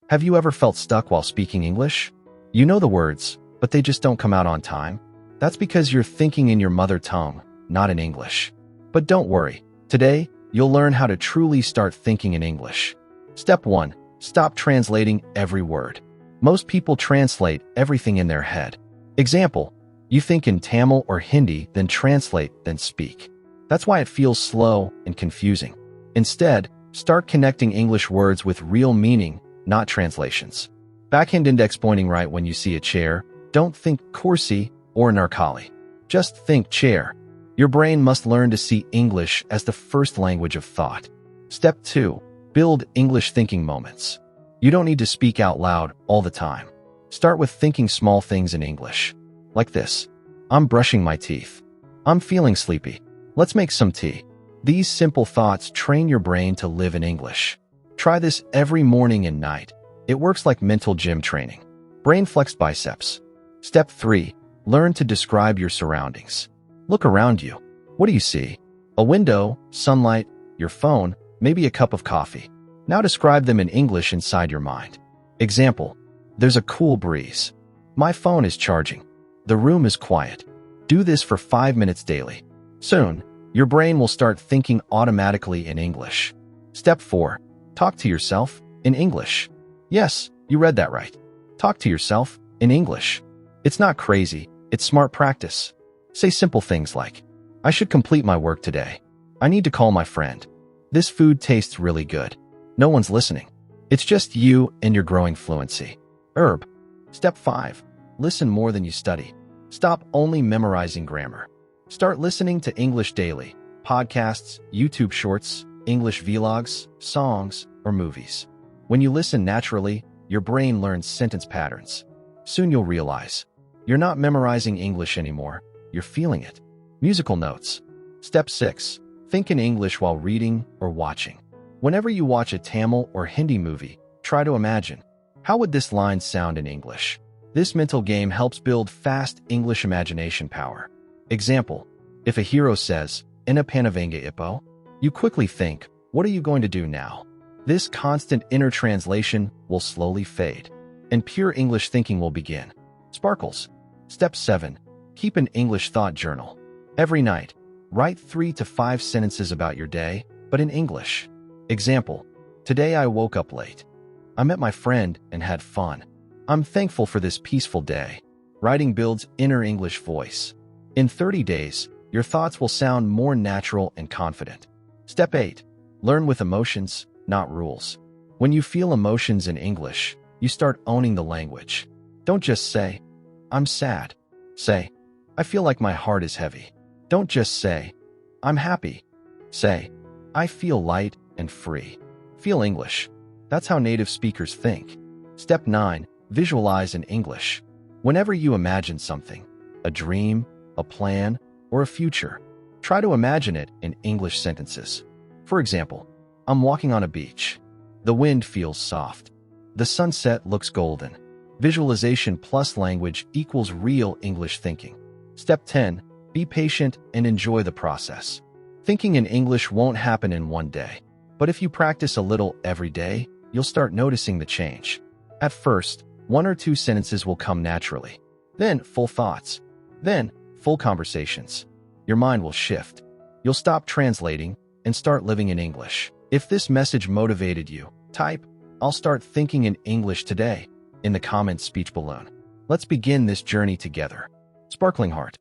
Have you ever felt stuck while speaking English? You know the words, but they just don't come out on time? That's because you're thinking in your mother tongue, not in English. But don't worry. Today, you'll learn how to truly start thinking in English. Step 1. Stop translating every word. Most people translate everything in their head. Example, you think in Tamil or Hindi, then translate, then speak. That's why it feels slow and confusing. Instead, start connecting English words with real meaning, not translations. Backhand index pointing right when you see a chair. Don't think kursi or narkali. Just think chair. Your brain must learn to see English as the first language of thought. Step 2. Build English thinking moments. You don't need to speak out loud all the time. Start with thinking small things in English. Like this. I'm brushing my teeth. I'm feeling sleepy. Let's make some tea. These simple thoughts train your brain to live in English. Try this every morning and night. It works like mental gym training. Brain flexed biceps. Step 3. Learn to describe your surroundings. Look around you. What do you see? A window, sunlight, your phone, maybe a cup of coffee. Now describe them in English inside your mind. Example, there's a cool breeze. My phone is charging. The room is quiet. Do this for 5 minutes daily. Soon, your brain will start thinking automatically in English. Step 4. Talk to yourself in English. Yes, you read that right. Talk to yourself in English. It's not crazy, it's smart practice. Say simple things like, I should complete my work today. I need to call my friend. This food tastes really good. No one's listening. It's just you and your growing fluency. Step 5. Listen more than you study. Stop only memorizing grammar. Start listening to English daily, podcasts, YouTube shorts, English vlogs, songs, or movies. When you listen naturally, your brain learns sentence patterns. Soon you'll realize, you're not memorizing English anymore, you're feeling it. Musical notes. Step 6. Think in English while reading or watching. Whenever you watch a Tamil or Hindi movie, try to imagine, how would this line sound in English? This mental game helps build fast English imagination power. Example, if a hero says, Ina panavenga ipo, you quickly think, what are you going to do now? This constant inner translation will slowly fade, and pure English thinking will begin. Sparkles. Step 7. Keep an English thought journal. Every night, write 3 to 5 sentences about your day, but in English. Example, today I woke up late. I met my friend and had fun. I'm thankful for this peaceful day. Writing builds inner English voice. In 30 days, your thoughts will sound more natural and confident. Step 8. Learn with emotions, not rules. When you feel emotions in English, you start owning the language. Don't just say, I'm sad. Say, I feel like my heart is heavy. Don't just say, I'm happy. Say, I feel light and free. Feel English. That's how native speakers think. Step 9. Visualize in English. Whenever you imagine something, a dream, a plan, or a future, try to imagine it in English sentences. For example, I'm walking on a beach. The wind feels soft. The sunset looks golden. Visualization plus language equals real English thinking. Step 10. Be patient and enjoy the process. Thinking in English won't happen in one day, but if you practice a little every day, you'll start noticing the change. At first, 1 or 2 sentences will come naturally. Then full thoughts. Then full conversations. Your mind will shift. You'll stop translating and start living in English. If this message motivated you, type, I'll start thinking in English today in the comments speech balloon. Let's begin this journey together. Sparkling heart.